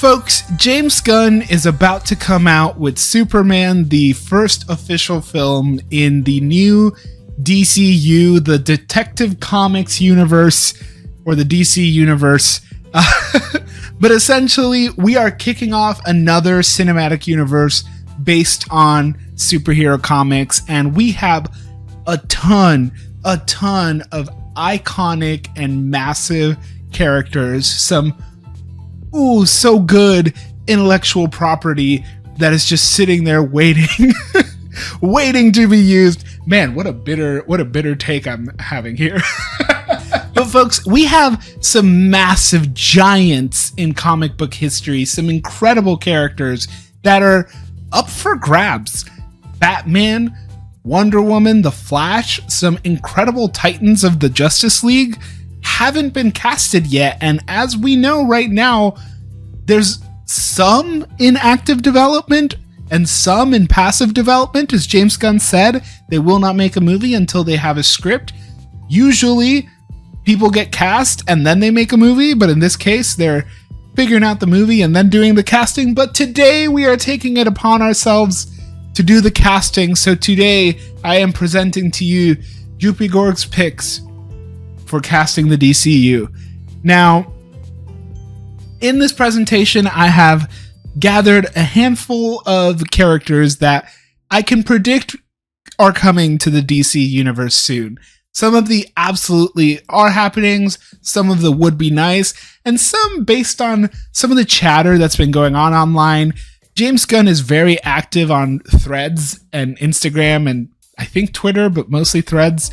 Folks, James Gunn is about to come out with Superman, the first official film in the new DCU, the Detective Comics universe, or the DC universe. But essentially, we are kicking off another cinematic universe based on superhero comics, and we have a ton of iconic and massive characters, some so good intellectual property that is just sitting there waiting waiting to be used. Man, what a bitter take I'm having here. But folks, we have some massive giants in comic book history, some incredible characters that are up for grabs. Batman, Wonder Woman, The Flash, some incredible titans of the Justice League haven't been casted yet, and as we know right now, there's some in active development and some in passive development. As James Gunn said, they will not make a movie until they have a script. Usually people get cast and then they make a movie, but in this case they're figuring out the movie and then doing the casting. But today we are taking it upon ourselves to do the casting. So today I am presenting to you Joopy Gorg's picks for casting the DCU. Now, in this presentation, I have gathered a handful of characters that I can predict are coming to the DC universe soon. Some of the absolutely are happenings, some of the would be nice, and some based on some of the chatter that's been going on online. James Gunn is very active on Threads and Instagram and I think Twitter, but mostly Threads.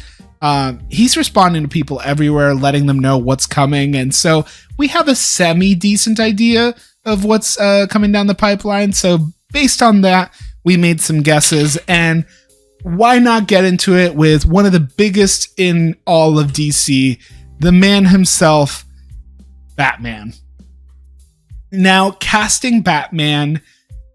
He's responding to people everywhere, letting them know what's coming. And so we have a semi-decent idea of what's coming down the pipeline. So based on that, we made some guesses. And why not get into it with one of the biggest in all of DC, the man himself, Batman. Now, casting Batman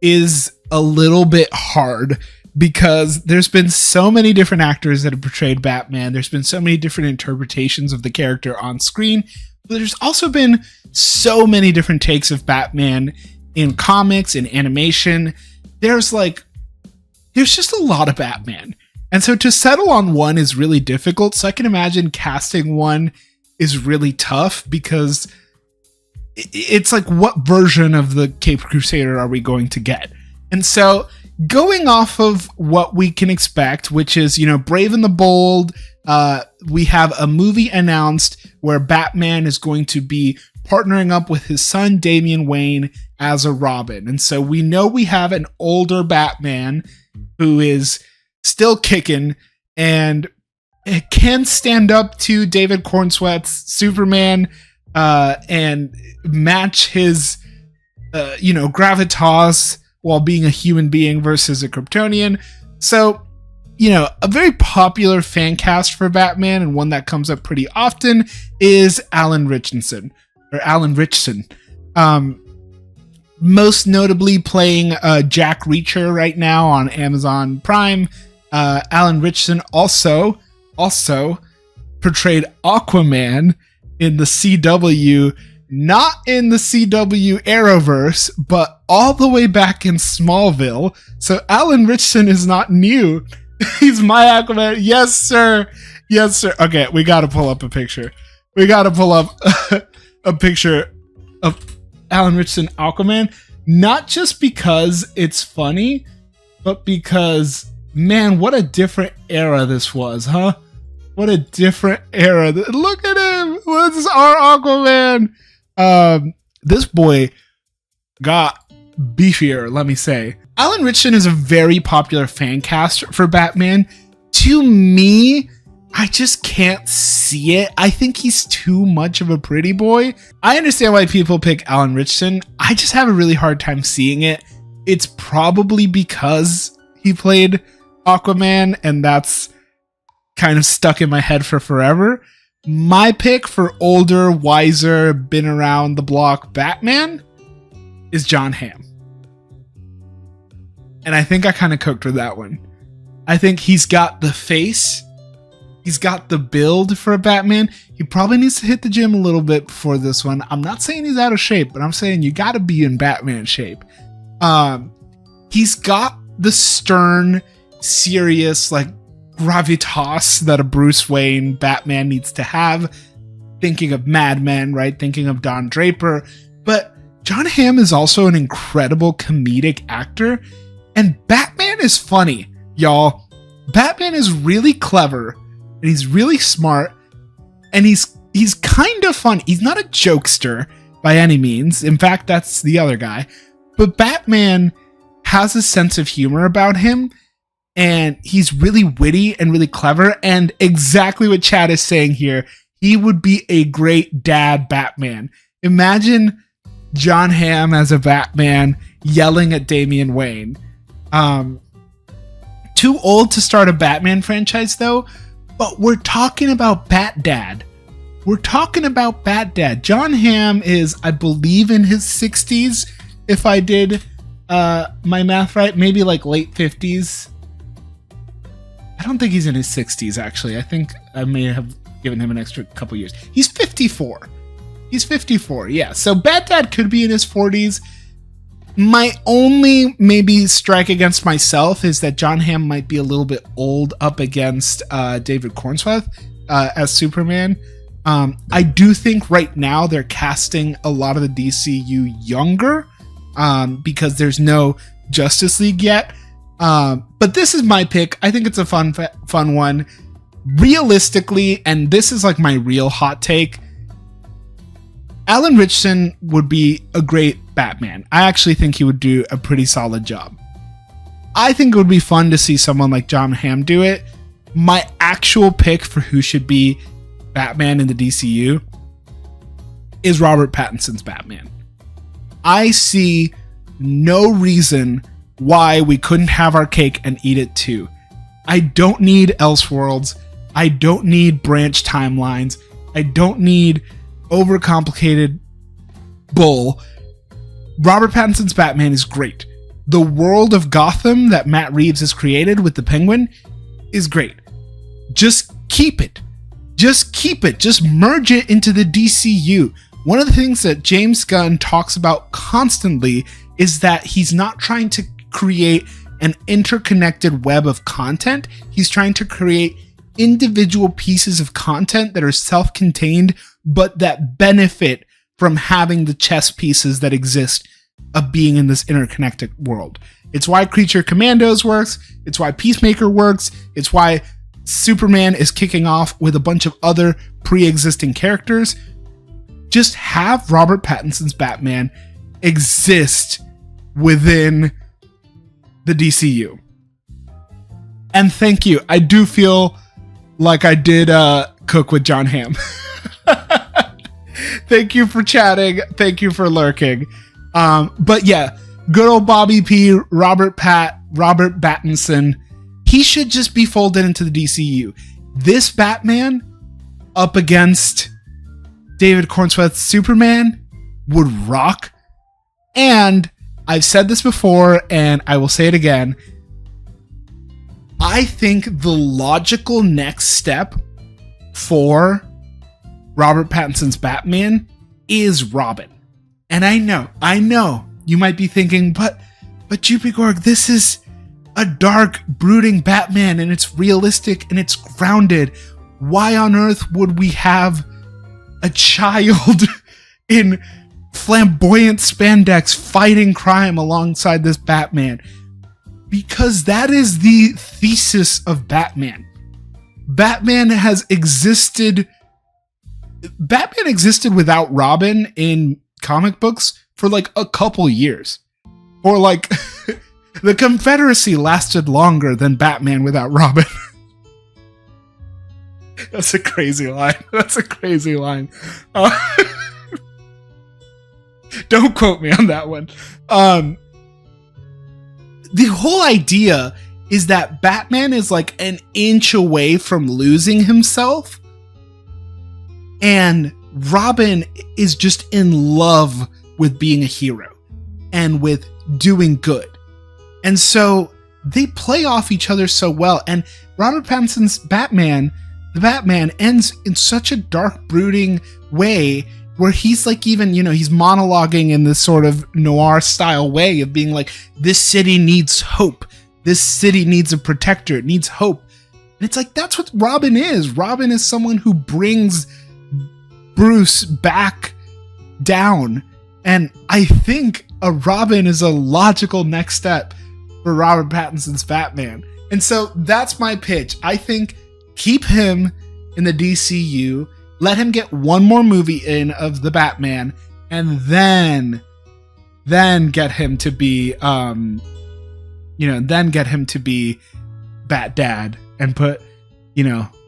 is a little bit hard because there's been so many different actors that have portrayed Batman. There's been so many different interpretations of the character on screen. But there's also been so many different takes of Batman in comics, in animation. There's just a lot of Batman. And so to settle on one is really difficult. So I can imagine casting one is really tough because it's like, what version of the Caped Crusader are we going to get? And so going off of what we can expect, which is, Brave and the Bold, we have a movie announced where Batman is going to be partnering up with his son, Damian Wayne, as a Robin. And so we know we have an older Batman who is still kicking and can stand up to David Cornsweat's Superman and match his, gravitas while being a human being versus a Kryptonian. So, a very popular fan cast for Batman, and one that comes up pretty often, is Alan Ritchson. Most notably playing Jack Reacher right now on Amazon Prime. Alan Ritchson also portrayed Aquaman in the CW, not in the CW Arrowverse, but all the way back in Smallville. So Alan Ritchson is not new. He's my Aquaman. Yes, sir. Yes, sir. Okay, we got to pull up a picture. We got to pull up a picture of Alan Ritchson Aquaman. Not just because it's funny, but because, man, what a different era this was, huh? What a different era. Look at him. This is our Aquaman. This boy got beefier, let me say. Alan Ritchson is a very popular fan cast for Batman. To me, I just can't see it. I think he's too much of a pretty boy. I understand why people pick Alan Ritchson. I just have a really hard time seeing it. It's probably because he played Aquaman, and that's kind of stuck in my head for forever. My pick for older, wiser, been around the block Batman is John Hamm. And I think I kind of cooked with that one. I think he's got the face He's got the build for a Batman. He probably needs to hit the gym a little bit before this one. I'm not saying he's out of shape, but I'm saying you got to be in Batman shape. He's got the stern, serious, like, gravitas that a Bruce Wayne Batman needs to have. Thinking of Mad Men, right? Thinking of Don Draper. But Jon Hamm is also an incredible comedic actor. And Batman is funny, y'all. Batman is really clever. And he's really smart. And he's kind of fun. He's not a jokester by any means. In fact, that's the other guy. But Batman has a sense of humor about him. And he's really witty and really clever. And exactly what Chad is saying here. He would be a great dad Batman. Imagine Jon Hamm as a Batman yelling at Damian Wayne. Too old to start a Batman franchise, though. But we're talking about Bat Dad. We're talking about Bat Dad. Jon Hamm is, I believe, in his 60s. If I did my math right. Maybe like late 50s. I don't think he's in his 60s, actually. I think I may have given him an extra couple years. He's 54. He's 54, yeah. So Bat Dad could be in his 40s. My only maybe strike against myself is that Jon Hamm might be a little bit old up against David Cornsworth as Superman. I do think right now they're casting a lot of the DCU younger because there's no Justice League yet. But this is my pick. I think it's a fun one. Realistically, and this is like my real hot take, Alan Ritchson would be a great Batman. I actually think he would do a pretty solid job. I think it would be fun to see someone like Jon Hamm do it. My actual pick for who should be Batman in the DCU is Robert Pattinson's Batman. I see no reason why we couldn't have our cake and eat it too. I don't need Elseworlds. I don't need branch timelines. I don't need overcomplicated bull. Robert Pattinson's Batman is great. The world of Gotham that Matt Reeves has created with the Penguin is great. Just keep it. Just keep it. Just merge it into the DCU. One of the things that James Gunn talks about constantly is that he's not trying to create an interconnected web of content. He's trying to create individual pieces of content that are self-contained, but that benefit from having the chess pieces that exist of being in this interconnected world. It's why Creature Commandos works. It's why Peacemaker works. It's why Superman is kicking off with a bunch of other pre-existing characters. Just have Robert Pattinson's Batman exist within the DCU. And thank you. I do feel like I did cook with Jon Hamm. Thank you for chatting. Thank you for lurking. But yeah, good old Bobby P, Robert Pattinson. He should just be folded into the DCU. This Batman up against David Cornsworth's Superman would rock. And I've said this before, and I will say it again. I think the logical next step for Robert Pattinson's Batman is Robin. And I know, you might be thinking, but Juppie Gorg, this is a dark, brooding Batman, and it's realistic, and it's grounded. Why on earth would we have a child in flamboyant spandex fighting crime alongside this Batman? Because that is the thesis of Batman. Batman existed without Robin in comic books for like a couple years. Or like the Confederacy lasted longer than Batman without Robin. That's a crazy line. Don't quote me on that one. The whole idea is that Batman is like an inch away from losing himself, and Robin is just in love with being a hero and with doing good. And so they play off each other so well. And Robert Pattinson's Batman the Batman ends in such a dark, brooding way where he's like, even, he's monologuing in this sort of noir style way of being like, this city needs hope. This city needs a protector. It needs hope. And it's like, that's what Robin is. Robin is someone who brings Bruce back down. And I think a Robin is a logical next step for Robert Pattinson's Batman. And so that's my pitch. I think keep him in the DCU, let him get one more movie in of the Batman, and then get him to be, then get him to be Bat Dad and put,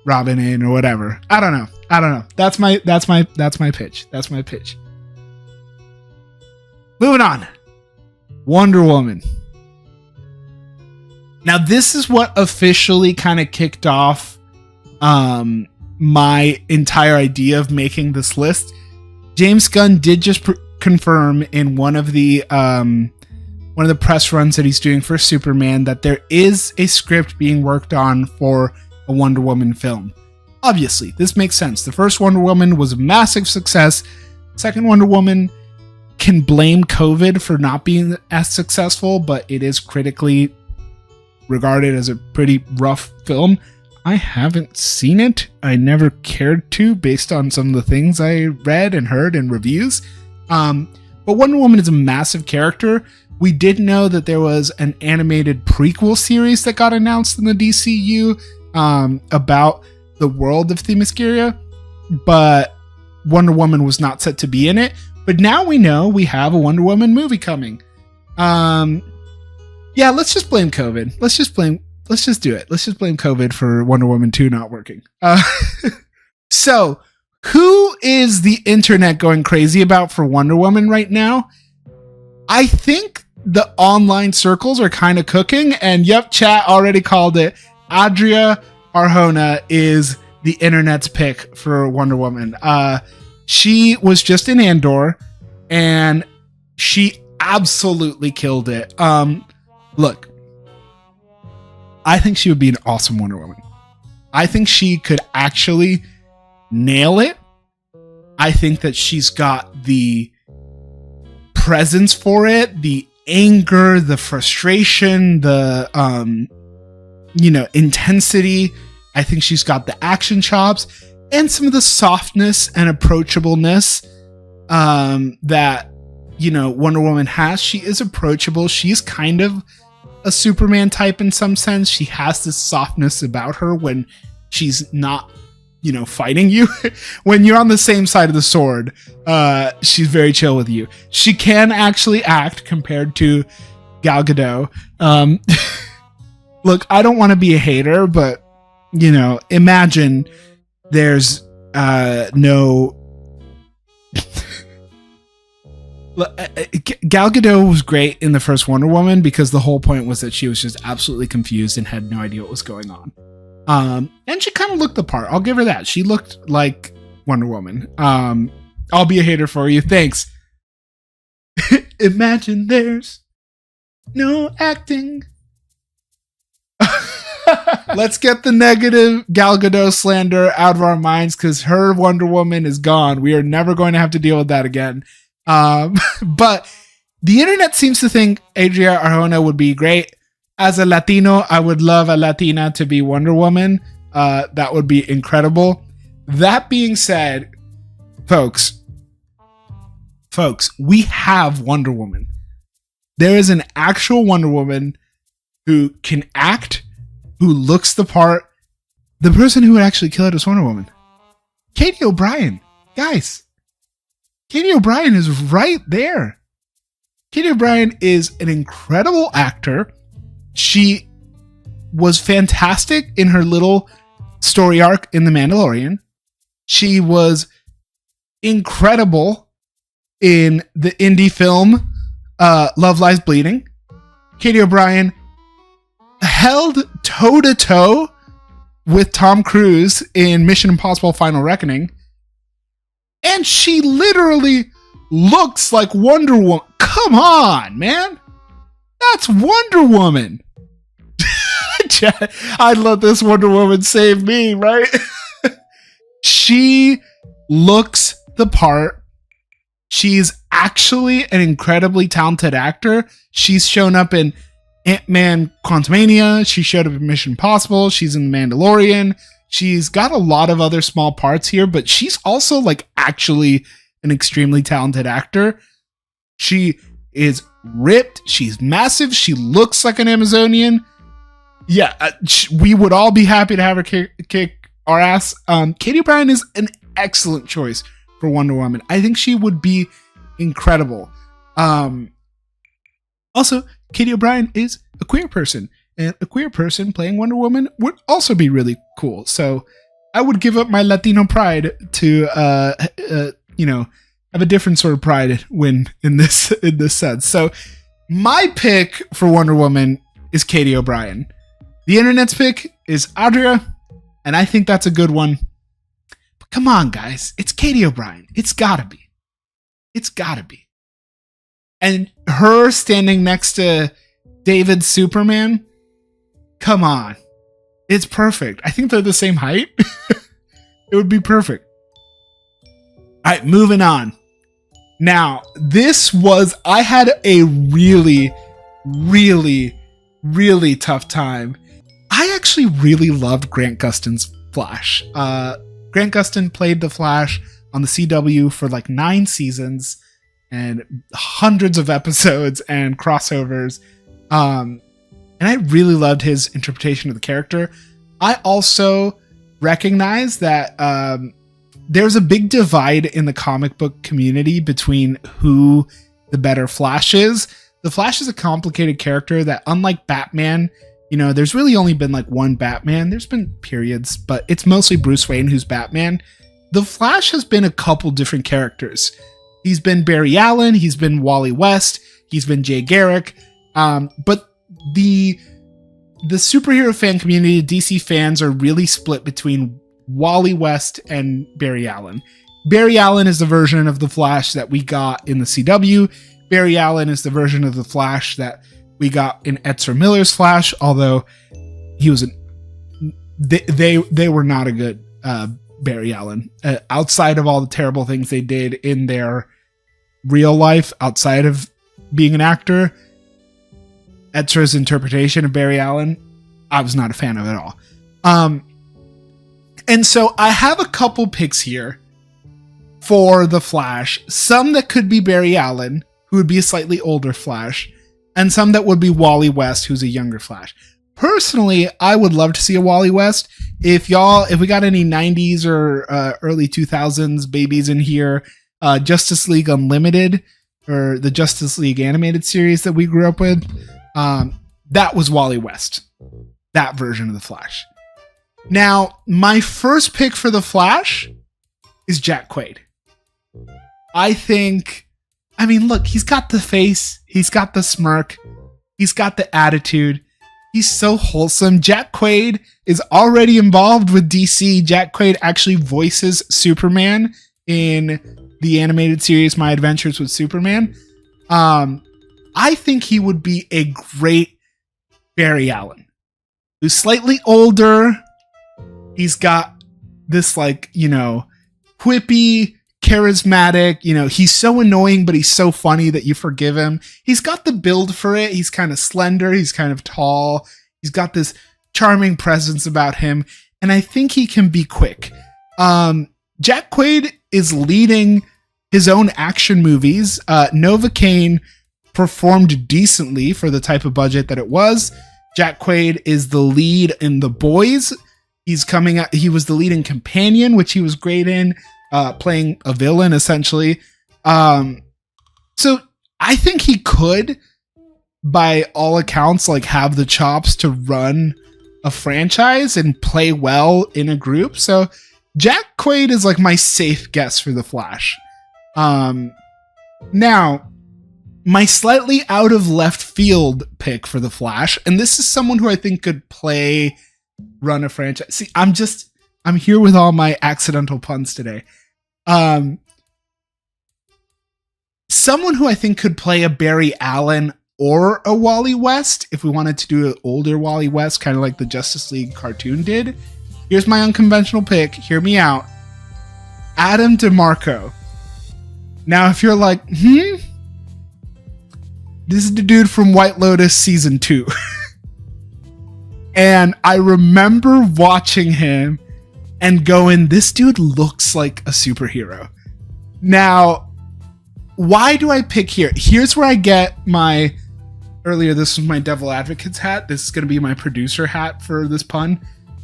Robin in or whatever. I don't know. That's my pitch. That's my pitch. Moving on. Wonder Woman. Now, this is what officially kind of kicked off my entire idea of making this list. James Gunn did just confirm in one of the press runs that he's doing for Superman that there is a script being worked on for a Wonder Woman film. Obviously, this makes sense. The first Wonder Woman was a massive success. Second Wonder Woman can blame COVID for not being as successful, but it is critically regarded as a pretty rough film. I haven't seen it. I never cared to, based on some of the things I read and heard in reviews. But Wonder Woman is a massive character. We did know that there was an animated prequel series that got announced in the DCU about the world of Themyscira, but Wonder Woman was not set to be in it. But now we know we have a Wonder Woman movie coming. Yeah, let's just blame COVID. Let's just do it. Let's just blame COVID for Wonder Woman 2 not working. So, who is the internet going crazy about for Wonder Woman right now? I think the online circles are kind of cooking, and yep, chat already called it. Adria Arjona is the internet's pick for Wonder Woman. She was just in Andor, and she absolutely killed it. Look, I think she would be an awesome Wonder Woman. I think she could actually nail it. I think that she's got the presence for it, the anger, the frustration, the intensity. I think she's got the action chops and some of the softness and approachableness that Wonder Woman has. She is approachable. She's kind of a Superman type in some sense. She has this softness about her when she's not fighting you. When you're on the same side of the sword, she's very chill with you. She can actually act compared to Gal Gadot. Look, I don't want to be a hater, but imagine there's no Gal Gadot was great in the first Wonder Woman because the whole point was that she was just absolutely confused and had no idea what was going on. And she kind of looked the part. I'll give her that. She looked like Wonder Woman. I'll be a hater for you. Thanks. Imagine there's no acting. Let's get the negative Gal Gadot slander out of our minds because her Wonder Woman is gone. We are never going to have to deal with that again. But the internet seems to think Adria Arjona would be great. As a Latino, I would love a Latina to be Wonder Woman. That would be incredible. That being said, folks, we have Wonder Woman. There is an actual Wonder Woman who can act, who looks the part. The person who would actually kill it is Wonder Woman. Katie O'Brien. Guys, Katie O'Brien is right there. Katie O'Brien is an incredible actor. She was fantastic in her little story arc in The Mandalorian. She was incredible in the indie film Love Lies Bleeding. Katie O'Brien held toe-to-toe with Tom Cruise in Mission Impossible Final Reckoning. And she literally looks like Wonder Woman. Come on, man. That's Wonder Woman. I let this Wonder Woman save me, right? She looks the part. She's actually an incredibly talented actor. She's shown up in Ant-Man Quantumania. She showed up in Mission Impossible. She's in The Mandalorian. She's got a lot of other small parts here, but she's also like actually an extremely talented actor. She is ripped. She's massive. She looks like an Amazonian. Yeah, we would all be happy to have her kick our ass. Katie O'Brien is an excellent choice for Wonder Woman. I think she would be incredible. Also, Katie O'Brien is a queer person, and a queer person playing Wonder Woman would also be really cool. So I would give up my Latino pride to, have a different sort of pride win in this sense. So my pick for Wonder Woman is Katie O'Brien. The internet's pick is Adria, and I think that's a good one. But come on, guys. It's Katie O'Brien. It's gotta be. It's gotta be. And her standing next to David's Superman, come on. It's perfect. I think they're the same height. It would be perfect. All right, moving on. Now, I had a really, really, really tough time. I actually really loved Grant Gustin's Flash. Grant Gustin played the Flash on the CW for like 9 seasons and hundreds of episodes and crossovers. And I really loved his interpretation of the character. I also recognize that there's a big divide in the comic book community between who the better Flash is. The Flash is a complicated character that, unlike Batman, there's really only been like one Batman. There's been periods, but it's mostly Bruce Wayne who's Batman. The Flash has been a couple different characters. He's been Barry Allen, he's been Wally West, he's been Jay Garrick. But the superhero fan community, DC fans, are really split between Wally West and Barry Allen. Barry Allen is the version of the Flash that we got in the CW. Barry Allen is the version of the Flash that we got in Ezra Miller's Flash, although he was they were not a good Barry Allen. Outside of all the terrible things they did in their real life, outside of being an actor, Ezra's interpretation of Barry Allen, I was not a fan of at all. And so I have a couple picks here for the Flash. Some that could be Barry Allen, who would be a slightly older Flash, and some that would be Wally West, who's a younger Flash. Personally, I would love to see a Wally West. If we got any 90s or early 2000s babies in here, Justice League Unlimited, or the Justice League animated series that we grew up with, that was Wally West. That version of the Flash. Now, my first pick for the Flash is Jack Quaid. Look, he's got the face, he's got the smirk, he's got the attitude, he's so wholesome. Jack Quaid is already involved with DC. Jack Quaid actually voices Superman in the animated series My Adventures with Superman. I think he would be a great Barry Allen, who's slightly older. He's got this quippy, charismatic, he's so annoying, but he's so funny that you forgive him. He's got the build for it. He's kind of slender. He's kind of tall. He's got this charming presence about him. And I think he can be quick. Jack Quaid is leading his own action movies. Novocaine performed decently for the type of budget that it was. Jack Quaid is the lead in The Boys. He was the lead in Companion, which he was great in, playing a villain essentially. So I think he could, by all accounts, have the chops to run a franchise and play well in a group. So Jack Quaid is my safe guess for the Flash. Now, my slightly out of left field pick for the Flash, and this is someone who I think could run a franchise. See, I'm here with all my accidental puns today. Someone who I think could play a Barry Allen or a Wally West, if we wanted to do an older Wally West, kind of like the Justice League cartoon did. Here's my unconventional pick. Hear me out. Adam DeMarco. Now, if you're like, this is the dude from White Lotus season 2. And I remember watching him and going, this dude looks like a superhero. Now, why do I pick here? Here's where I get my, earlier this was my Devil Advocates hat. This is going to be my producer hat for this pun.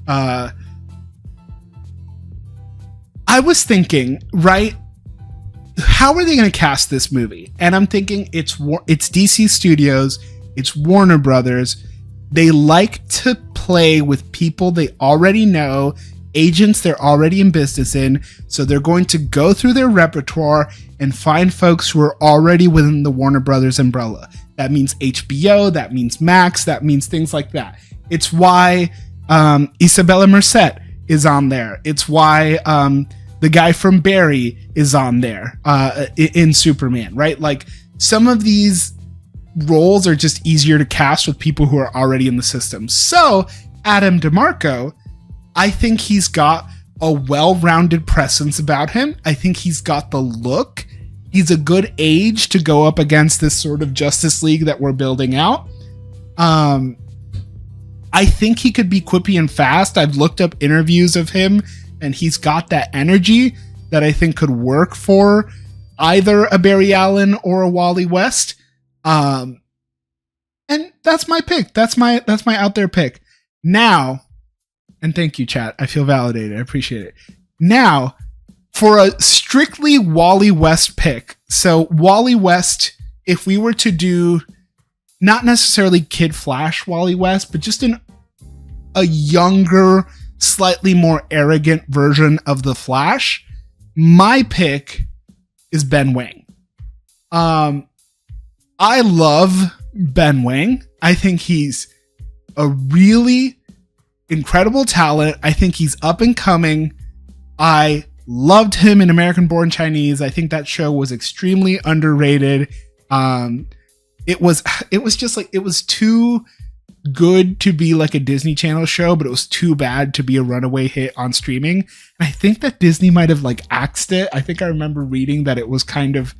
I was thinking, right, how are they going to cast this movie? And I'm thinking it's DC Studios, it's Warner Brothers. They like to play with people they already know, agents they're already in business in, so they're going to go through their repertoire and find folks who are already within the Warner Brothers umbrella. That means HBO, that means Max, that means things like that. It's why Isabella Merced is on there. It's why the guy from Barry is on there in Superman, right? Like, some of these roles are just easier to cast with people who are already in the system. So Adam DeMarco, I think he's got a well-rounded presence about him. I think he's got the look. He's a good age to go up against this sort of Justice League that we're building out. I think he could be quippy and fast. I've looked up interviews of him, and he's got that energy that I think could work for either a Barry Allen or a Wally West. And that's my pick. That's my out there pick. Now, and thank you, chat. I feel validated. I appreciate it. Now, for a strictly Wally West pick. So Wally West, if we were to do not necessarily Kid Flash Wally West, but just a younger, slightly more arrogant version of the Flash, my pick is Ben Wang. I love Ben Wang. I think he's a really incredible talent. I think he's up and coming. I loved him in American Born Chinese. I think that show was extremely underrated. It was just like, it was too good to be like a Disney Channel show, but it was too bad to be a runaway hit on streaming. And I think that Disney might have like axed it. I think I remember reading that it was kind of,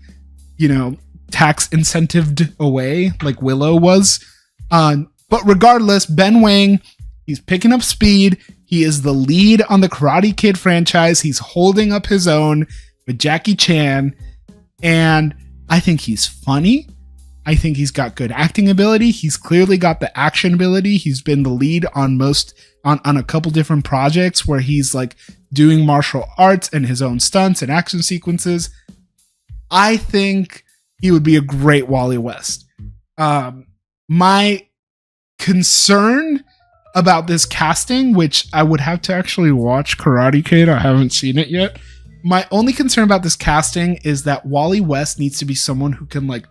tax incentived away like Willow was. But regardless, Ben Wang, he's picking up speed. He is the lead on the Karate Kid franchise. He's holding up his own with Jackie Chan. And I think he's funny. I think he's got good acting ability. He's clearly got the action ability. He's been the lead on a couple different projects where he's like doing martial arts and his own stunts and action sequences. I think he would be a great Wally West. My concern about this casting, which I would have to actually watch Karate Kid. I haven't seen it yet. My only concern about this casting is that Wally West needs to be someone who can like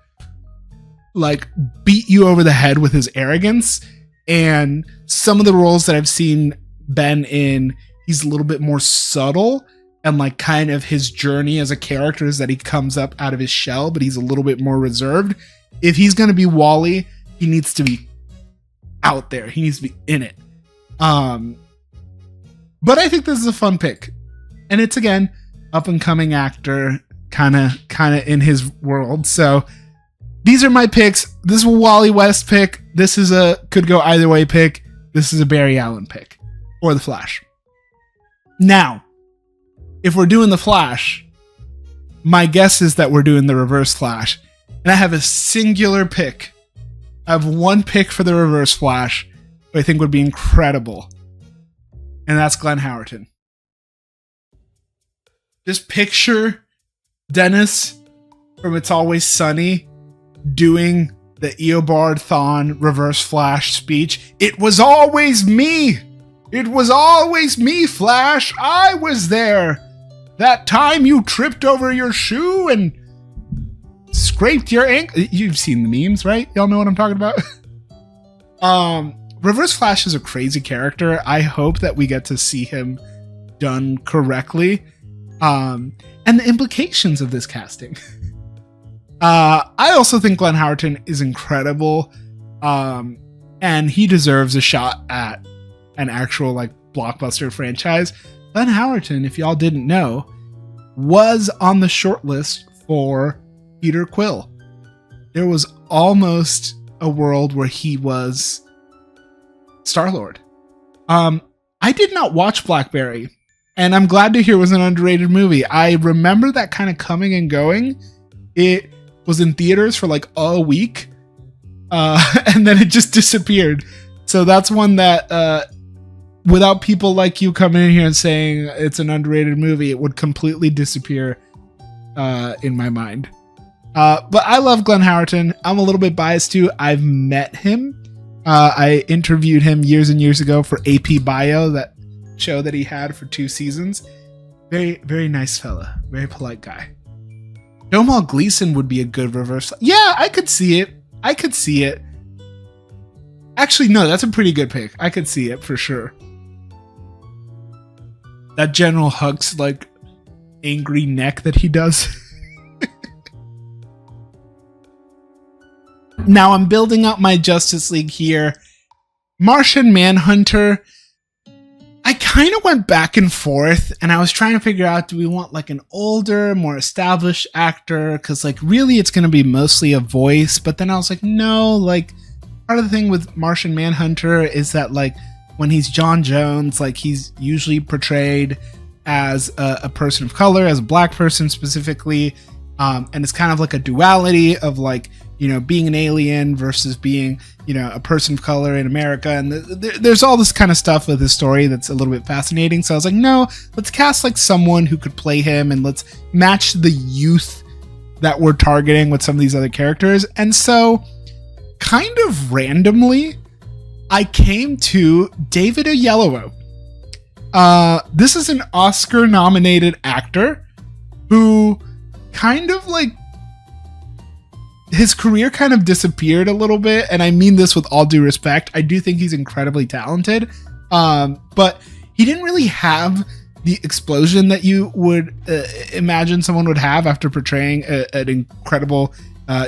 beat you over the head with his arrogance. And some of the roles that I've seen Ben in, he's a little bit more subtle, and like kind of his journey as a character is that he comes up out of his shell, but he's a little bit more reserved. If he's going to be Wally, he needs to be out there. He needs to be in it. But I think this is a fun pick. And it's, again, up and coming actor, kind of in his world. So these are my picks. This is a Wally West pick. This is a could go either way pick. This is a Barry Allen pick, or the Flash. Now, if we're doing the Flash, my guess is that we're doing the Reverse Flash. And I have a singular pick. I have one pick for the Reverse Flash who I think would be incredible. And that's Glenn Howerton. Just picture Dennis from It's Always Sunny doing the Eobard Thawne Reverse Flash speech. It was always me! It was always me, Flash! I was there! That time you tripped over your shoe and scraped your ankle. You've seen the memes, right? Y'all know what I'm talking about? Reverse Flash is a crazy character. I hope that we get to see him done correctly. And the implications of this casting. I also think Glenn Howerton is incredible. And he deserves a shot at an actual like blockbuster franchise. Glenn Howerton, if y'all didn't know, was on the shortlist for Peter Quill. There was almost a world where he was Star-Lord. I did not watch Blackberry, and I'm glad to hear it was an underrated movie. I remember that kind of coming and going. It was in theaters for like a week, and then it just disappeared. So that's one that, without people like you coming in here and saying it's an underrated movie, it would completely disappear in my mind. But I love Glenn Howerton. I'm a little bit biased too. I've met him. I interviewed him years and years ago for AP Bio, that show that he had for 2 seasons. Very, very nice fella. Very polite guy. Domhnall Gleeson would be a good reverse. Yeah, I could see it. Actually, no, that's a pretty good pick. I could see it for sure. That General Hux, like, angry neck that he does. Now I'm building up my Justice League here. Martian Manhunter. I kind of went back and forth, and I was trying to figure out, do we want like an older, more established actor? Because like really it's going to be mostly a voice. But then I was like, no, like part of the thing with Martian Manhunter is that like when he's John Jones, like he's usually portrayed as a person of color, as a black person specifically. And it's kind of like a duality of like, you know, being an alien versus being, you know, a person of color in America. And there's all this kind of stuff with his story that's a little bit fascinating. So I was like, no, let's cast like someone who could play him and let's match the youth that we're targeting with some of these other characters. And so kind of randomly, I came to David Oyelowo. This is an Oscar nominated actor who kind of like, his career kind of disappeared a little bit, and I mean this with all due respect. I do think he's incredibly talented, but he didn't really have the explosion that you would imagine someone would have after portraying an incredible...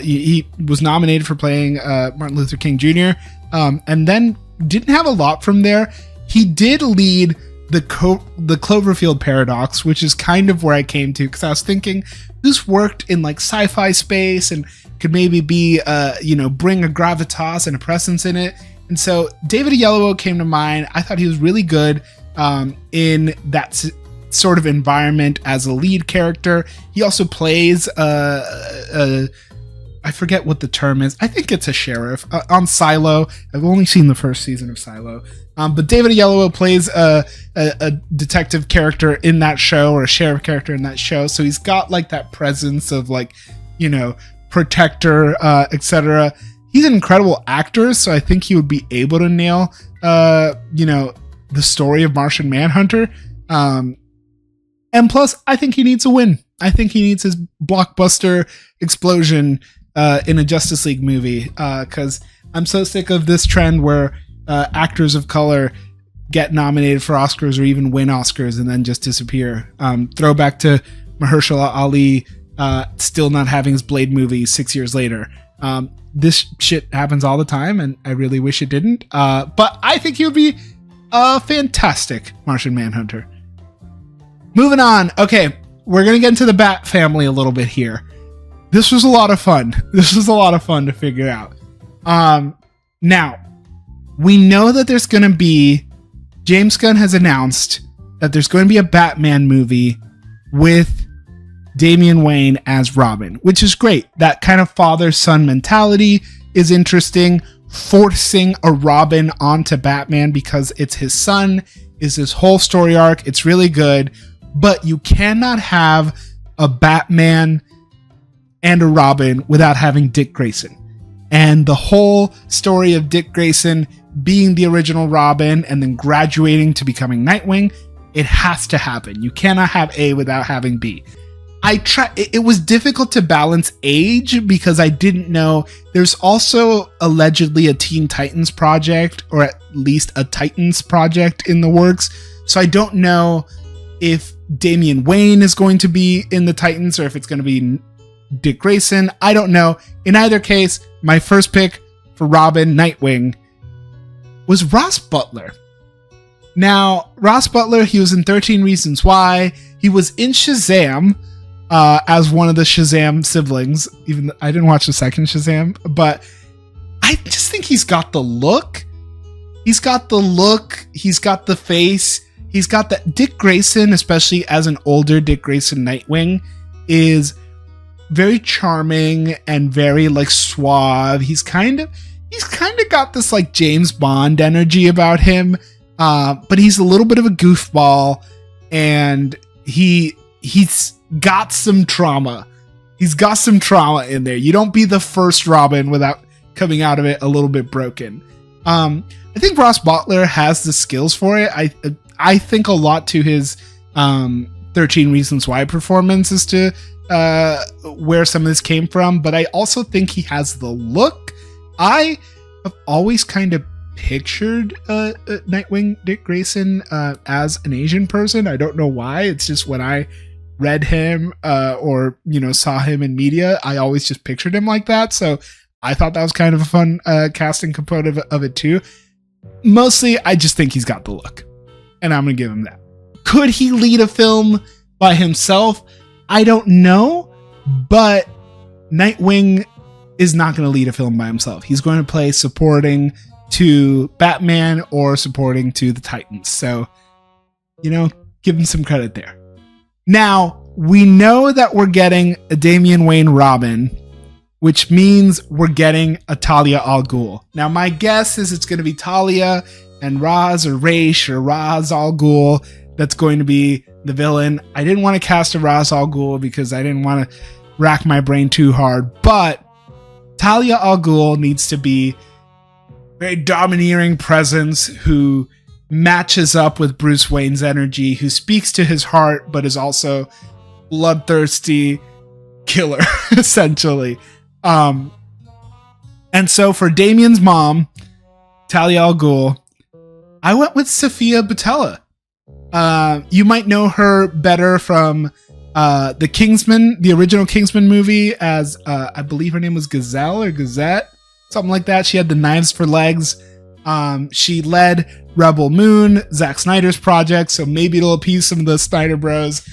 he was nominated for playing Martin Luther King Jr., and then didn't have a lot from there. He did lead the Cloverfield Paradox, which is kind of where I came to, because I was thinking this worked in like sci-fi space and could maybe be, bring a gravitas and a presence in it. And so David Oyelowo came to mind. I thought he was really good in that sort of environment as a lead character. He also plays I forget what the term is. I think it's a sheriff on Silo. I've only seen the first season of Silo. But David Oyelowo plays a detective character in that show, or a sheriff character in that show. So he's got like that presence of like, you know, protector, etc. He's an incredible actor, so I think he would be able to nail, the story of Martian Manhunter. And plus, I think he needs a win. I think he needs his blockbuster explosion in a Justice League movie, because I'm so sick of this trend where actors of color get nominated for Oscars or even win Oscars and then just disappear. Throwback to Mahershala Ali still not having his Blade movie 6 years later. This shit happens all the time, and I really wish it didn't. But I think he would be a fantastic Martian Manhunter. Moving on. Okay, we're going to get into the Bat family a little bit here. This was a lot of fun. This was a lot of fun to figure out. Now, we know that there's going to be... James Gunn has announced that there's going to be a Batman movie with Damian Wayne as Robin, which is great. That kind of father-son mentality is interesting. Forcing a Robin onto Batman because it's his son is this whole story arc. It's really good, but you cannot have a Batman and a Robin without having Dick Grayson. And the whole story of Dick Grayson being the original Robin and then graduating to becoming Nightwing, it has to happen. You cannot have A without having B. It was difficult to balance age because I didn't know. There's also allegedly a Teen Titans project, or at least a Titans project in the works. So I don't know if Damian Wayne is going to be in the Titans or if it's going to be Dick Grayson. I don't know. In either case, my first pick for Robin Nightwing was Ross Butler. Now, Ross Butler, he was in 13 Reasons Why. He was in Shazam as one of the Shazam siblings. Even I didn't watch the second Shazam, but I just think he's got the look. He's got the look. He's got the face. He's got that. Dick Grayson, especially as an older Dick Grayson Nightwing, is very charming and very like suave. He's kind of got this like James Bond energy about him, but he's a little bit of a goofball, and he's got some trauma. He's got some trauma in there. You don't be the first Robin without coming out of it a little bit broken. I think Ross Butler has the skills for it. I think a lot to his 13 Reasons Why performance as to where some of this came from, but I also think he has the look. I have always kind of pictured Nightwing Dick Grayson as an Asian person. I don't know why. It's just when I read him or saw him in media, I always just pictured him like that. So I thought that was kind of a fun casting component of it too. Mostly, I just think he's got the look, and I'm gonna give him that. Could he lead a film by himself? I don't know, but Nightwing is not going to lead a film by himself. He's going to play supporting to Batman or supporting to the Titans. So, give him some credit there. Now, we know that we're getting a Damian Wayne Robin, which means we're getting a Talia Al Ghul. Now, my guess is it's going to be Talia and Ra's or Raish or Ra's Al Ghul that's going to be the villain. I didn't want to cast a Ra's Al Ghul because I didn't want to rack my brain too hard, but Talia Al Ghul needs to be a very domineering presence who matches up with Bruce Wayne's energy, who speaks to his heart, but is also bloodthirsty killer, essentially. And so for Damian's mom, Talia Al Ghul, I went with Sophia Boutella. You might know her better from the Kingsman, the original Kingsman movie, as I believe her name was Gazelle or Gazette, something like that. She had the knives for legs. She led Rebel Moon, Zack Snyder's project, so maybe it'll appease some of the Snyder bros.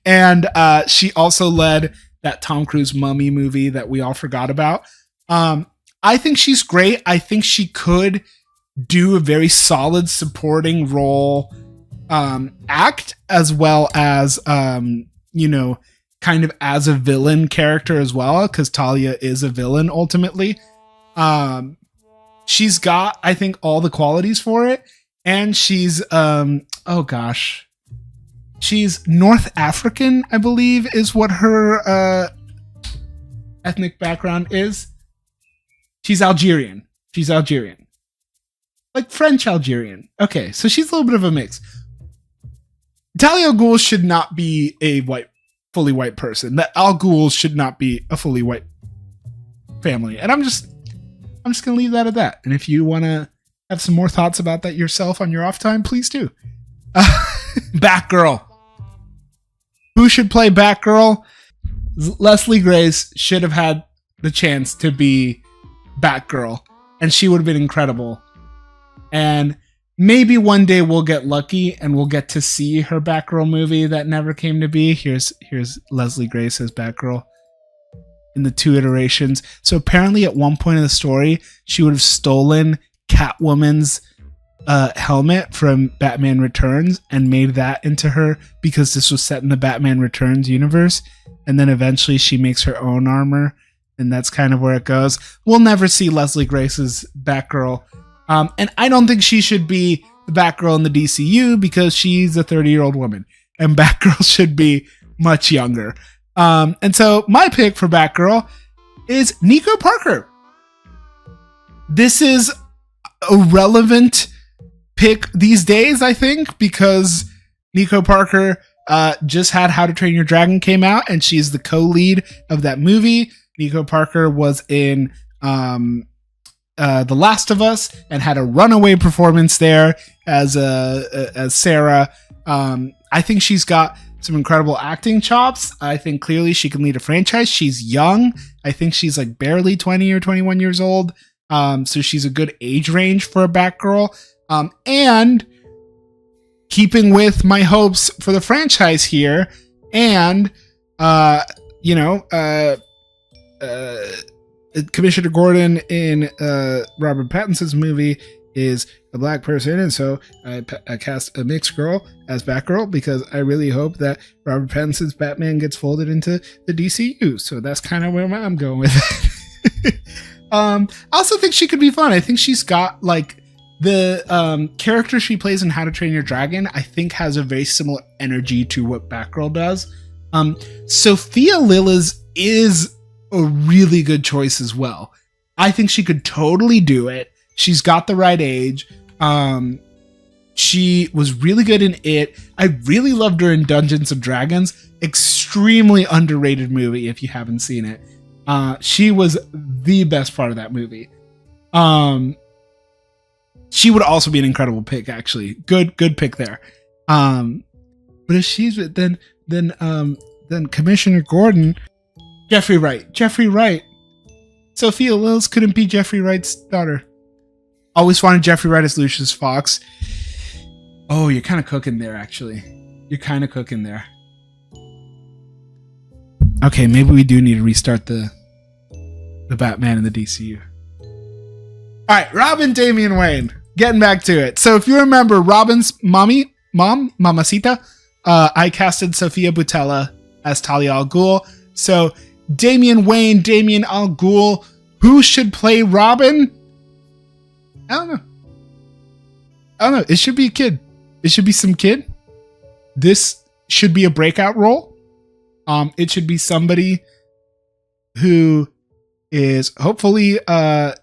And she also led that Tom Cruise Mummy movie that we all forgot about. I think she's great. I think she could do a very solid supporting role act, as well as kind of as a villain character as well, because Talia is a villain ultimately. She's got, I think, all the qualities for it, and she's she's North African, I believe, is what her ethnic background is. She's Algerian, like French Algerian. Okay, so she's a little bit of a mix. Talia Al Ghul should not be a fully white person. That Al Ghul should not be a fully white family. And I'm just gonna leave that at that. And if you want to have some more thoughts about that yourself on your off time, please do. Batgirl. Who should play Batgirl? Leslie Grace should have had the chance to be Batgirl, and she would have been incredible. And maybe one day we'll get lucky and we'll get to see her Batgirl movie that never came to be. Here's Leslie Grace as Batgirl in the 2 iterations. So apparently at one point in the story, she would have stolen Catwoman's helmet from Batman Returns and made that into her, because this was set in the Batman Returns universe. And then eventually she makes her own armor, and that's kind of where it goes. We'll never see Leslie Grace's Batgirl. And I don't think she should be the Batgirl in the DCU, because she's a 30-year-old woman, and Batgirl should be much younger. And so my pick for Batgirl is Nico Parker. This is a relevant pick these days, I think, because Nico Parker just had How to Train Your Dragon came out, and she's the co-lead of that movie. Nico Parker was in The Last of Us and had a runaway performance there as Sarah. I think she's got some incredible acting chops. I think clearly she can lead a franchise. She's young. I think she's like barely 20 or 21 years old. So she's a good age range for a Batgirl. And keeping with my hopes for the franchise here, and Commissioner Gordon in Robert Pattinson's movie is a black person, and so I cast a mixed girl as Batgirl because I really hope that Robert Pattinson's Batman gets folded into the DCU. So that's kind of where I'm going with it. I also think she could be fun. I think she's got like the character she plays in How to Train Your Dragon, I think has a very similar energy to what Batgirl does. Sophia Lillis is a really good choice as well. I think she could totally do it. She's got the right age. She was really good in It. I really loved her in Dungeons and Dragons. Extremely underrated movie if you haven't seen it. She was the best part of that movie. She would also be an incredible pick, actually. Good pick there. But if she's then Commissioner Gordon, Jeffrey Wright. Sophia Lillis couldn't be Jeffrey Wright's daughter. Always wanted Jeffrey Wright as Lucius Fox. Oh, you're kind of cooking there, actually. You're kind of cooking there. Okay, maybe we do need to restart the Batman in the DCU. All right, Robin Damian Wayne. Getting back to it. So if you remember Robin's Mamacita, I casted Sophia Boutella as Talia Al Ghul. So Damian Wayne, Damian Al Ghul, who should play Robin? I don't know. It should be a kid. It should be some kid. This should be a breakout role. It should be somebody who is hopefully, a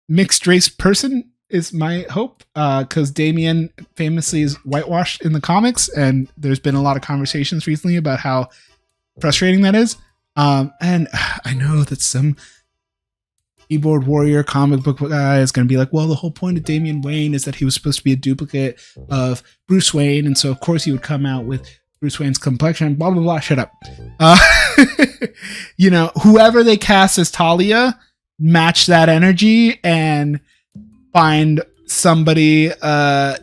mixed race person is my hope. Because Damian famously is whitewashed in the comics, and there's been a lot of conversations recently about how frustrating that is. And I know that some keyboard warrior comic book guy is going to be like, well, the whole point of Damian Wayne is that he was supposed to be a duplicate of Bruce Wayne, and so of course he would come out with Bruce Wayne's complexion, blah blah blah. Shut up. Whoever they cast as Talia, match that energy and find somebody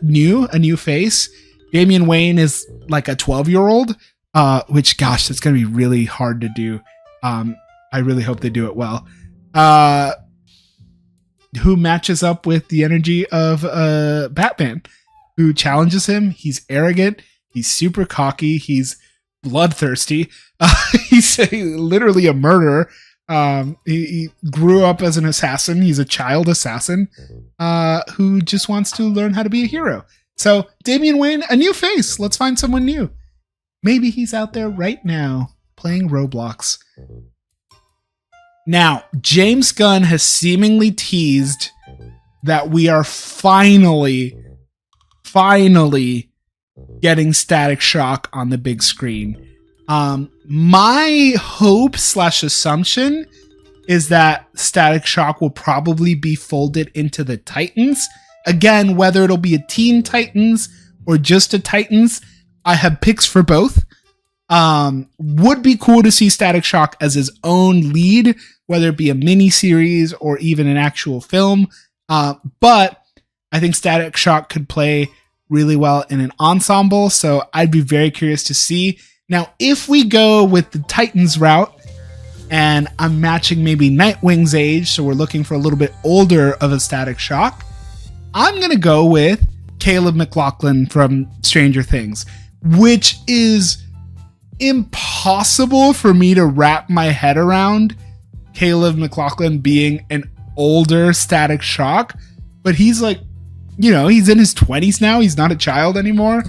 new, a new face. Damian Wayne is like a 12-year-old, which gosh, that's going to be really hard to do. I really hope they do it well. Who matches up with the energy of Batman, who challenges him. He's arrogant. He's super cocky. He's bloodthirsty. He's literally a murderer. He grew up as an assassin. He's a child assassin who just wants to learn how to be a hero. So Damian Wayne, a new face. Let's find someone new. Maybe he's out there right now playing Roblox. Now, James Gunn has seemingly teased that we are finally getting Static Shock on the big screen. My hope / assumption is that Static Shock will probably be folded into the Titans. Again, whether it'll be a Teen Titans or just a Titans, I have picks for both. Would be cool to see Static Shock as his own lead, whether it be a mini series or even an actual film. But I think Static Shock could play really well in an ensemble, so I'd be very curious to see. Now, if we go with the Titans route, and I'm matching maybe Nightwing's age, so we're looking for a little bit older of a Static Shock, I'm going to go with Caleb McLaughlin from Stranger Things, which is impossible for me to wrap my head around Caleb McLaughlin being an older Static Shock, but he's like, he's in his 20s now. He's not a child anymore.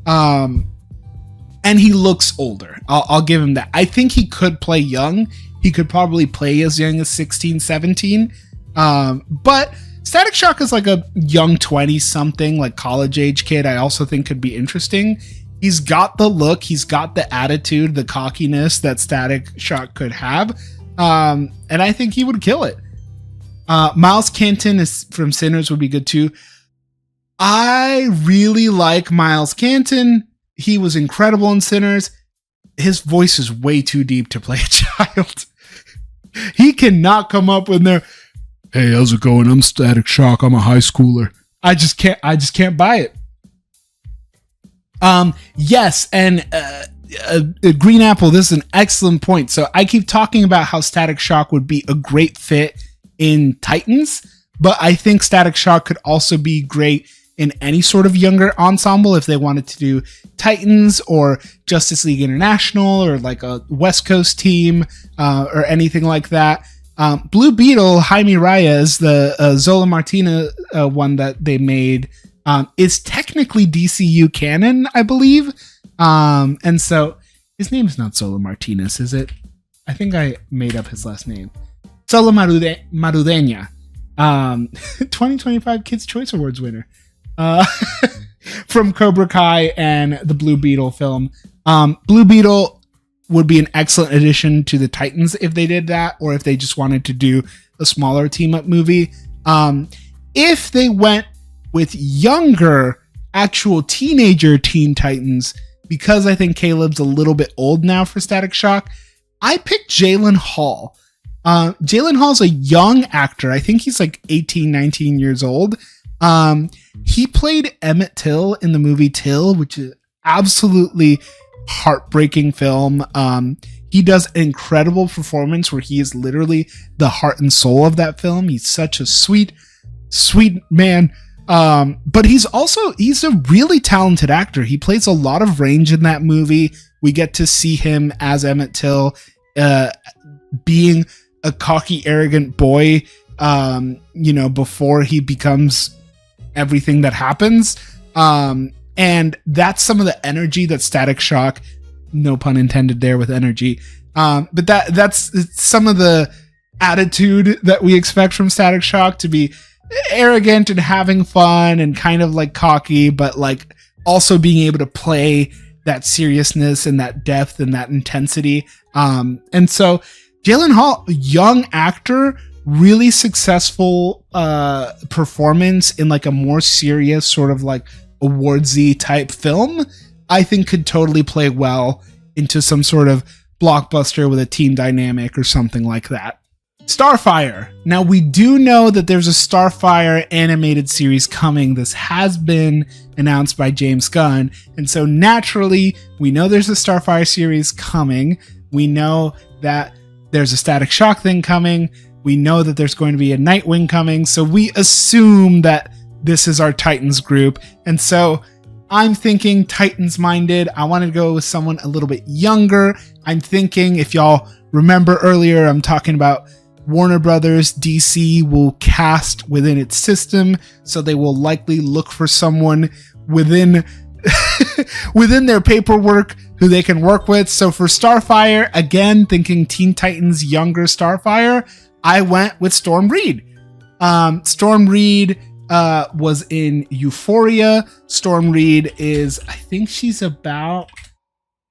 And he looks older. I'll give him that. I think he could play young. He could probably play as young as 16, 17. But Static Shock is like a young 20-something, like college-age kid. I also think could be interesting. He's got the look. He's got the attitude, the cockiness that Static Shock could have. And I think he would kill it. Miles Canton is from Sinners would be good too. I really like Miles Canton. He was incredible in Sinners. His voice is way too deep to play a child. He cannot come up with their, hey, how's it going? I'm Static Shock. I'm a high schooler. I just can't buy it. Yes, and Green Apple, this is an excellent point. So I keep talking about how Static Shock would be a great fit in Titans, but I think Static Shock could also be great in any sort of younger ensemble if they wanted to do Titans or Justice League International or like a West Coast team or anything like that. Blue Beetle, Jaime Reyes, the Zola Martina one that they made, is technically DCU canon, I believe. And so his name's not Zola Martinez, is it? I think I made up his last name. Zola Marudena. 2025 Kids' Choice Awards winner. From Cobra Kai and the Blue Beetle film. Blue Beetle would be an excellent addition to the Titans if they did that, or if they just wanted to do a smaller team-up movie. If they went with younger, actual teenager Teen Titans, because I think Caleb's a little bit old now for Static Shock, I picked Jalen Hall. Jalen Hall's a young actor. I think he's like 18, 19 years old. He played Emmett Till in the movie Till, which is absolutely heartbreaking film. He does an incredible performance where he is literally the heart and soul of that film. He's such a sweet man. But he's a really talented actor. He plays a lot of range in that movie. We get to see him as Emmett Till, being a cocky, arrogant boy, before he becomes everything that happens. And that's some of the energy that Static Shock, no pun intended there with energy. But that's some of the attitude that we expect from Static Shock, to be arrogant and having fun and kind of like cocky, but like also being able to play that seriousness and that depth and that intensity. And so Jalen Hall, young actor, really successful performance in like a more serious sort of like awardsy type film, I think could totally play well into some sort of blockbuster with a team dynamic or something like that. Starfire. Now, we do know that there's a Starfire animated series coming. This has been announced by James Gunn. And so naturally, we know there's a Starfire series coming. We know that there's a Static Shock thing coming. We know that there's going to be a Nightwing coming. So we assume that this is our Titans group. And so I'm thinking Titans minded. I wanted to go with someone a little bit younger. I'm thinking, if y'all remember earlier, I'm talking about Warner Brothers, DC will cast within its system, so they will likely look for someone within within their paperwork who they can work with. So for Starfire, again, thinking Teen Titans younger Starfire, I went with Storm Reid. Storm Reid was in Euphoria. Storm Reid is, I think she's about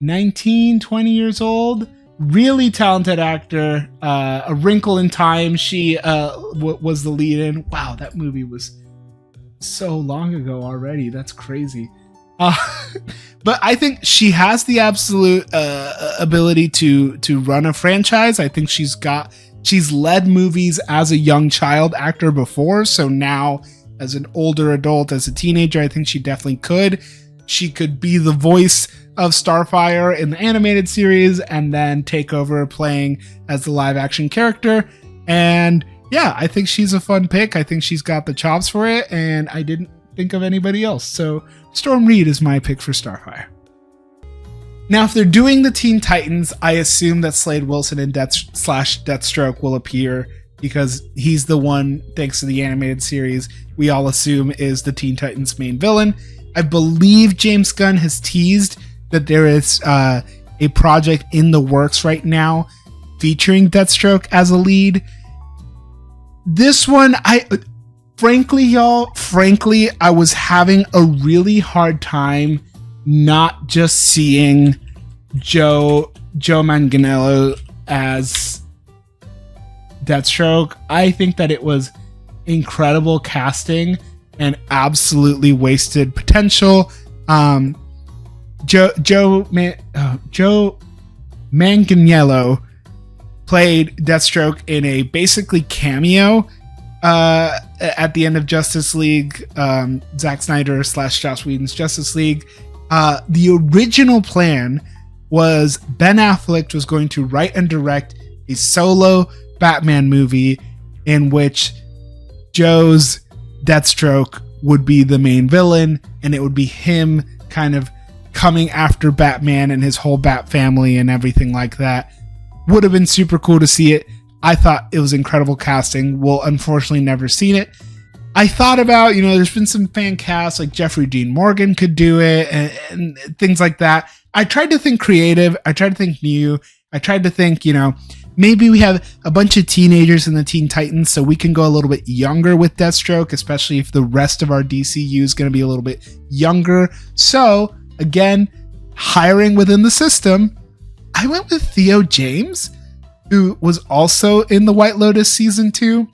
19, 20 years old. Really talented actor. A Wrinkle in Time, she was the lead in. Wow, that movie was so long ago already. That's crazy. But I think she has the absolute ability to run a franchise. I think she's led movies as a young child actor before. So now as an older adult, as a teenager, I think she definitely could. She could be the voice of Starfire in the animated series and then take over playing as the live action character. And yeah, I think she's a fun pick. I think she's got the chops for it, and I didn't think of anybody else. So Storm Reid is my pick for Starfire. Now, if they're doing the Teen Titans, I assume that Slade Wilson and Deathstroke will appear, because he's the one, thanks to the animated series, we all assume is the Teen Titans main villain. I believe James Gunn has teased that there is a project in the works right now featuring Deathstroke as a lead. This one, frankly, I was having a really hard time not just seeing Joe Manganiello as Deathstroke. I think that it was incredible casting and absolutely wasted potential. Joe Manganiello played Deathstroke in a basically cameo at the end of Justice League, Zack Snyder / Joss Whedon's Justice League. The original plan was Ben Affleck was going to write and direct a solo Batman movie in which Joe's Deathstroke would be the main villain, and it would be him kind of coming after Batman and his whole Bat family and everything like that. Would have been super cool to see it. I thought it was incredible casting. We'll unfortunately never seen it. I thought about, there's been some fan casts like Jeffrey Dean Morgan could do it and things like that. I tried to think creative. I tried to think new. I tried to think, maybe we have a bunch of teenagers in the Teen Titans, so we can go a little bit younger with Deathstroke, especially if the rest of our DCU is going to be a little bit younger. So, again, hiring within the system, I went with Theo James, who was also in the White Lotus Season 2.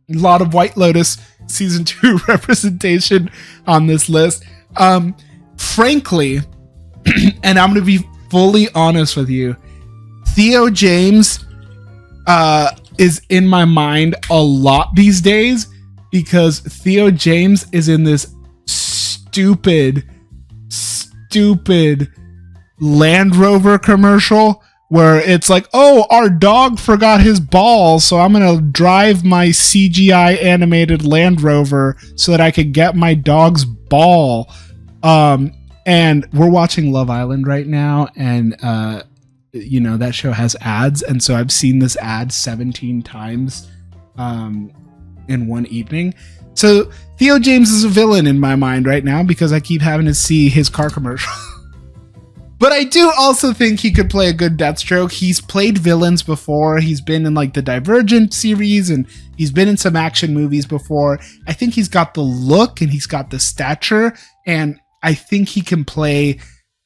A lot of White Lotus Season 2 representation on this list. Frankly, and I'm going to be fully honest with you, Theo James is in my mind a lot these days because Theo James is in this stupid Land Rover commercial where it's like, oh, our dog forgot his ball, so I'm going to drive my CGI animated Land Rover so that I could get my dog's ball. And we're watching Love Island right now, and that show has ads, and so I've seen this ad 17 times in one evening. So Theo James is a villain in my mind right now because I keep having to see his car commercial. But I do also think he could play a good Deathstroke. He's played villains before. He's been in like the Divergent series, and he's been in some action movies before. I think he's got the look and he's got the stature, and I think he can play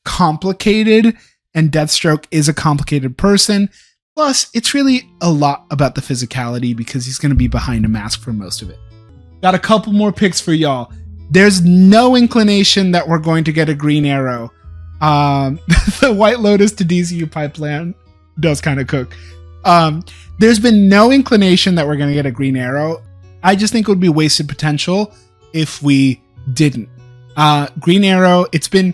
complicated, and Deathstroke is a complicated person. Plus, it's really a lot about the physicality because he's going to be behind a mask for most of it. Got a couple more picks for y'all. There's no inclination that we're going to get a Green Arrow. The White Lotus to DCU pipeline does kind of cook. There's been no inclination that we're going to get a Green Arrow. I just think it would be wasted potential if we didn't. Green Arrow, it's been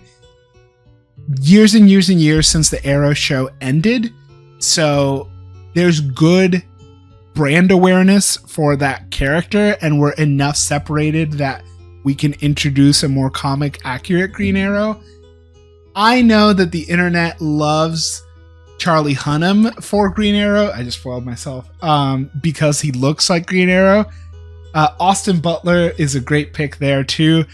years and years and years since the Arrow show ended. So there's good brand awareness for that character, and we're enough separated that we can introduce a more comic accurate Green Arrow. I know that the internet loves Charlie Hunnam for Green Arrow. I just spoiled myself because he looks like Green Arrow. Austin Butler is a great pick there too.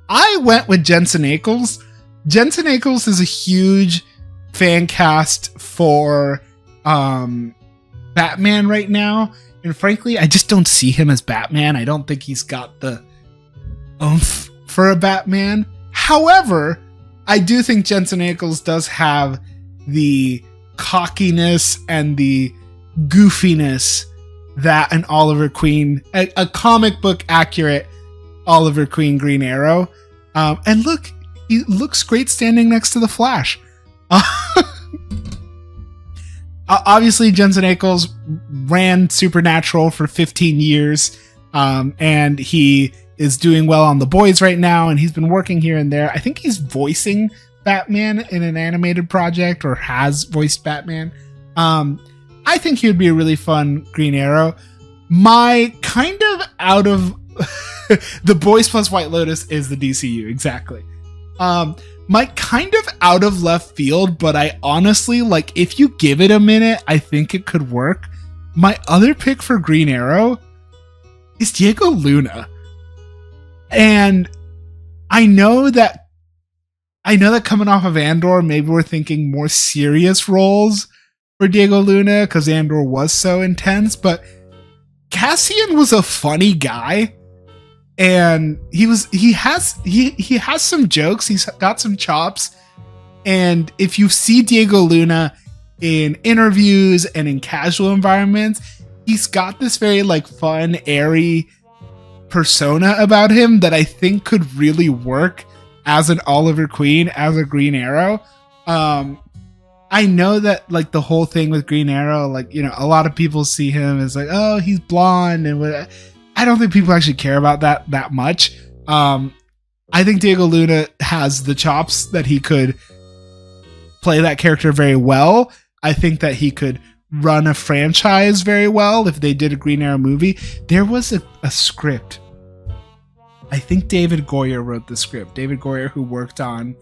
I went with Jensen Ackles. Jensen Ackles is a huge fan cast for Batman right now. And frankly, I just don't see him as Batman. I don't think he's got the oomph for a Batman. However, I do think Jensen Ackles does have the cockiness and the goofiness that an Oliver Queen, a comic book accurate Oliver Queen Green Arrow. And look, he looks great standing next to the Flash. Obviously, Jensen Ackles ran Supernatural for 15 years, and he is doing well on The Boys right now, and he's been working here and there. I think he's voicing Batman in an animated project, or has voiced Batman. I think he would be a really fun Green Arrow. My kind of out of The Boys plus White Lotus is the DCU, exactly. My kind of out of left field, but I honestly, like, if you give it a minute, I think it could work. My other pick for Green Arrow is Diego Luna. And I know that coming off of Andor, maybe we're thinking more serious roles for Diego Luna because Andor was so intense, but Cassian was a funny guy. And he has some jokes. He's got some chops. And if you see Diego Luna in interviews and in casual environments, he's got this very like fun, airy persona about him that I think could really work as an Oliver Queen, as a Green Arrow. I know that like the whole thing with Green Arrow, like, a lot of people see him as like, oh, he's blonde and what. I don't think people actually care about that much. I think Diego Luna has the chops that he could play that character very well. I think that he could run a franchise very well if they did a Green Arrow movie. There was a script. I think David Goyer wrote the script. David Goyer, who worked on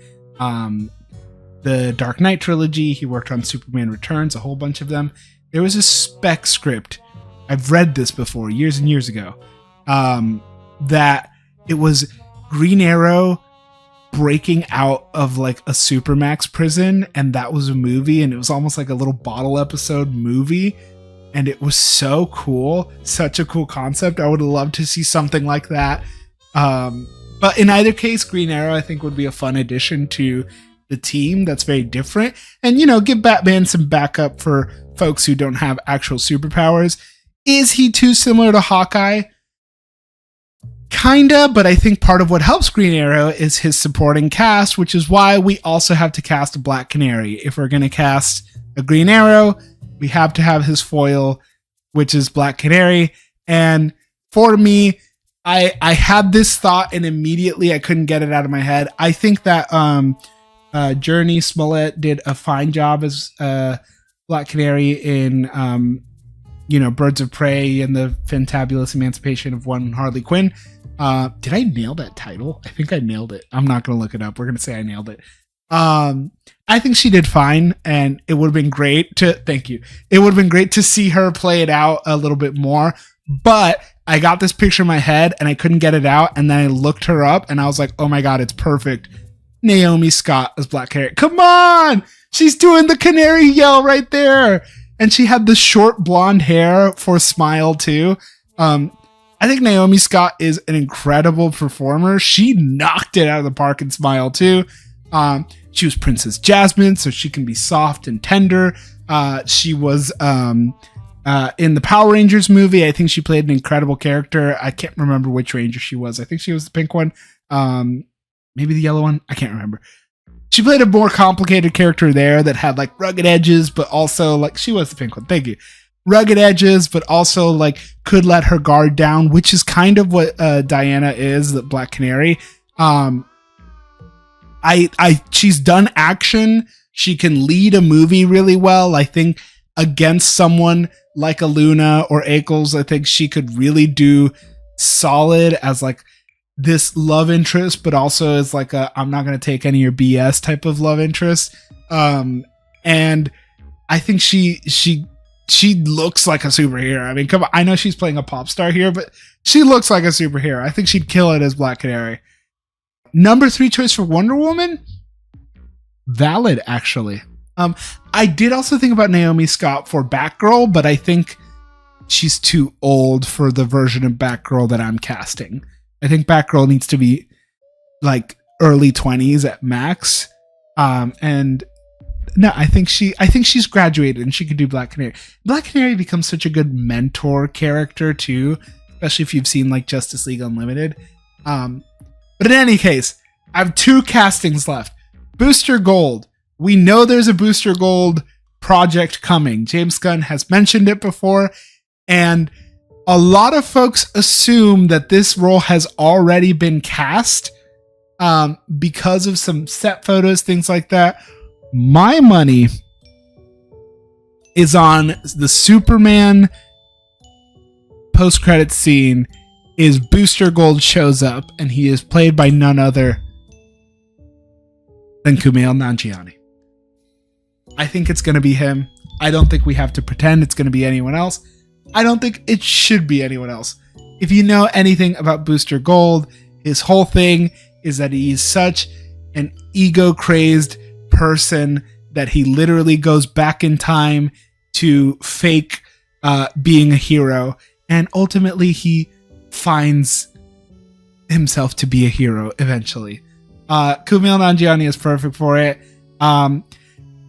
the Dark Knight trilogy. He worked on Superman Returns, a whole bunch of them. There was a spec script. I've read this before, years and years ago, that it was Green Arrow breaking out of like a Supermax prison, and that was a movie, and it was almost like a little bottle episode movie, and it was so cool. Such a cool concept. I would have loved to see something like that. But in either case, Green Arrow, I think, would be a fun addition to the team that's very different. And, you know, give Batman some backup for folks who don't have actual superpowers. Is he too similar to Hawkeye? Kinda, but I think part of what helps Green Arrow is his supporting cast, which is why we also have to cast a Black Canary. If we're going to cast a Green Arrow, we have to have his foil, which is Black Canary. And for me, I had this thought and immediately I couldn't get it out of my head. I think that Journey Smollett did a fine job as Black Canary in Birds of Prey and the Fantabulous Emancipation of One Harley Quinn. Did I nail that title? I think I nailed it. I'm not going to look it up. We're going to say I nailed it. I think she did fine, and it would have been great to, thank you. It would have been great to see her play it out a little bit more, but I got this picture in my head and I couldn't get it out. And then I looked her up and I was like, oh my God, it's perfect. Naomi Scott as Black Canary. Come on. She's doing the canary yell right there. And she had the short blonde hair for Smile too. I think Naomi Scott is an incredible performer. She knocked it out of the park in Smile too. She was Princess Jasmine, so she can be soft and tender. She was in the Power Rangers movie. I think she played an incredible character. I can't remember which Ranger she was. I think she was the pink one. Maybe the yellow one. I can't remember. She played a more complicated character there that had like rugged edges, but also like she was the pink one. Thank you. Rugged edges, but also like could let her guard down, which is kind of what Diana is, the Black Canary. She's done action. She can lead a movie really well. I think against someone like a Luna or Ackles, I think she could really do solid as like this love interest, but also as like a I'm not going to take any of your BS type of love interest. And I think she looks like a superhero. I mean, come on, I know she's playing a pop star here, but she looks like a superhero. I think she'd kill it as Black Canary. Number 3 choice for Wonder Woman? Valid, actually. I did also think about Naomi Scott for Batgirl, but I think she's too old for the version of Batgirl that I'm casting. I think Batgirl needs to be like early 20s at max. And no, I think she's graduated and she could do Black Canary. Black Canary becomes such a good mentor character too, especially if you've seen like Justice League Unlimited. But in any case, I have 2 castings left. Booster Gold. We know there's a Booster Gold project coming. James Gunn has mentioned it before, and a lot of folks assume that this role has already been cast because of some set photos, things like that. My money is on the Superman post-credit scene is Booster Gold shows up, and he is played by none other than Kumail Nanjiani. I think it's going to be him. I don't think we have to pretend it's going to be anyone else. I don't think it should be anyone else. If you know anything about Booster Gold, his whole thing is that he's such an ego-crazed person that he literally goes back in time to fake being a hero, and ultimately he finds himself to be a hero eventually. Kumail Nanjiani is perfect for it.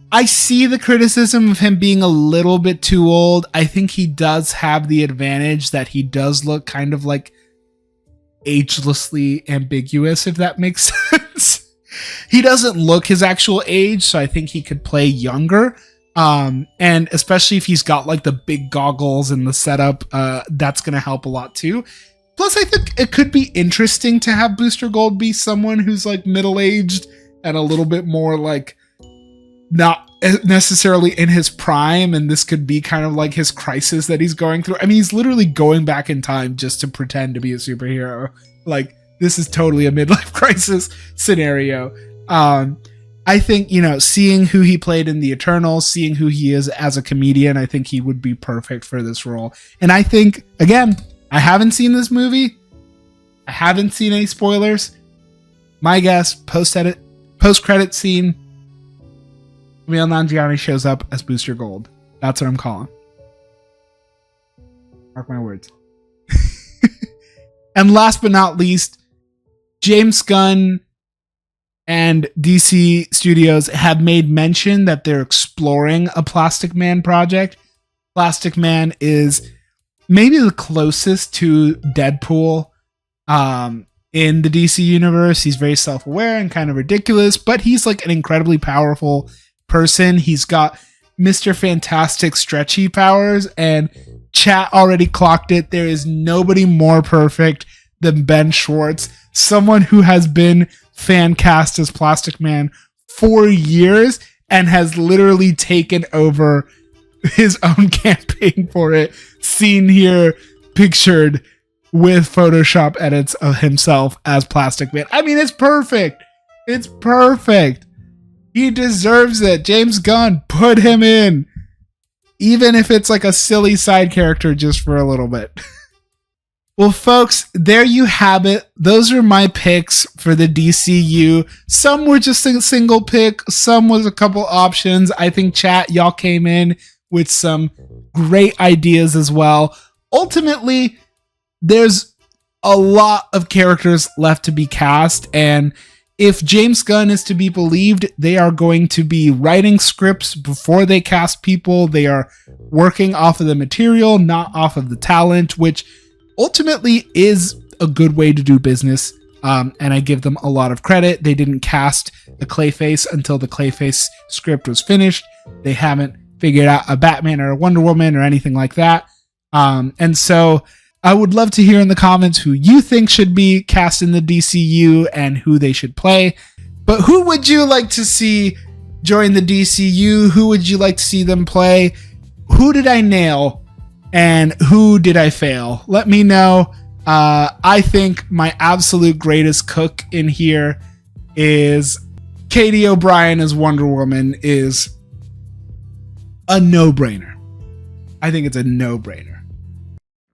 I see the criticism of him being a little bit too old. I think he does have the advantage that he does look kind of like agelessly ambiguous, if that makes sense. He doesn't look his actual age, so I think he could play younger. And especially if he's got like the big goggles and the setup, that's going to help a lot too. Plus, I think it could be interesting to have Booster Gold be someone who's like middle-aged and a little bit more like not necessarily in his prime, and this could be kind of like his crisis that he's going through. I mean, he's literally going back in time just to pretend to be a superhero. Like, this is totally a midlife crisis scenario. I think, you know, seeing who he played in The Eternals, seeing who he is as a comedian, I think he would be perfect for this role. And I think, again, I haven't seen this movie. I haven't seen any spoilers. My guess, post-credit scene, Kumail Nanjiani shows up as Booster Gold. That's what I'm calling. Mark my words. And last but not least, James Gunn and DC Studios have made mention that they're exploring a Plastic Man project. Plastic Man is maybe the closest to Deadpool in the DC universe. He's very self-aware and kind of ridiculous, but he's like an incredibly powerful person. He's got Mr. Fantastic stretchy powers, and chat already clocked it. There is nobody more perfect than Ben Schwartz, someone who has been fan cast as Plastic Man for years and has literally taken over his own campaign for it, seen here pictured with Photoshop edits of himself as Plastic Man. I mean, it's perfect. It's perfect. He deserves it. James Gunn, put him in. Even if it's like a silly side character just for a little bit. Well, folks, there you have it. Those are my picks for the DCU. Some were just a single pick. Some was a couple options. I think chat, y'all came in with some great ideas as well. Ultimately, there's a lot of characters left to be cast, and if James Gunn is to be believed, they are going to be writing scripts before they cast people. They are working off of the material, not off of the talent, which ultimately is a good way to do business. And I give them a lot of credit. They didn't cast the Clayface until the Clayface script was finished. They haven't figured out a Batman or a Wonder Woman or anything like that. And so I would love to hear in the comments who you think should be cast in the DCU and who they should play. But who would you like to see join the DCU? Who would you like to see them play? Who did I nail? And who did I fail? Let me know. I think my absolute greatest cook in here is Katie O'Brien as Wonder Woman is a no-brainer. I think it's a no-brainer.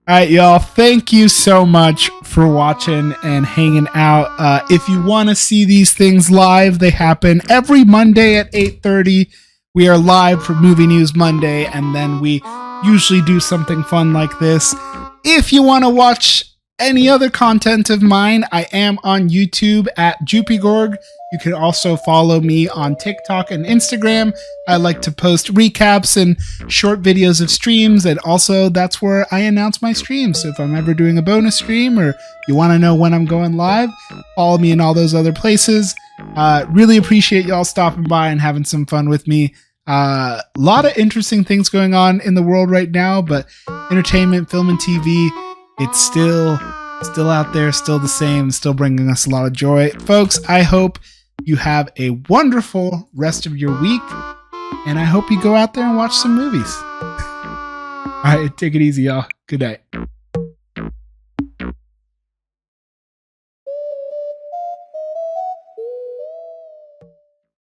All right, y'all. Thank you so much for watching and hanging out. If you want to see these things live, they happen every Monday at 8:30. We are live for Movie News Monday, and then we usually do something fun like this. If you want to watch any other content of mine, I am on YouTube at JupyGorg. You can also follow me on TikTok and Instagram. I like to post recaps and short videos of streams, and also that's where I announce my streams. So if I'm ever doing a bonus stream or you want to know when I'm going live, follow me in all those other places. Really appreciate y'all stopping by and having some fun with me. A lot of interesting things going on in the world right now, but entertainment, film, and TV, it's still out there, still the same, still bringing us a lot of joy. Folks, I hope you have a wonderful rest of your week, and I hope you go out there and watch some movies. All right, take it easy, y'all. Good night.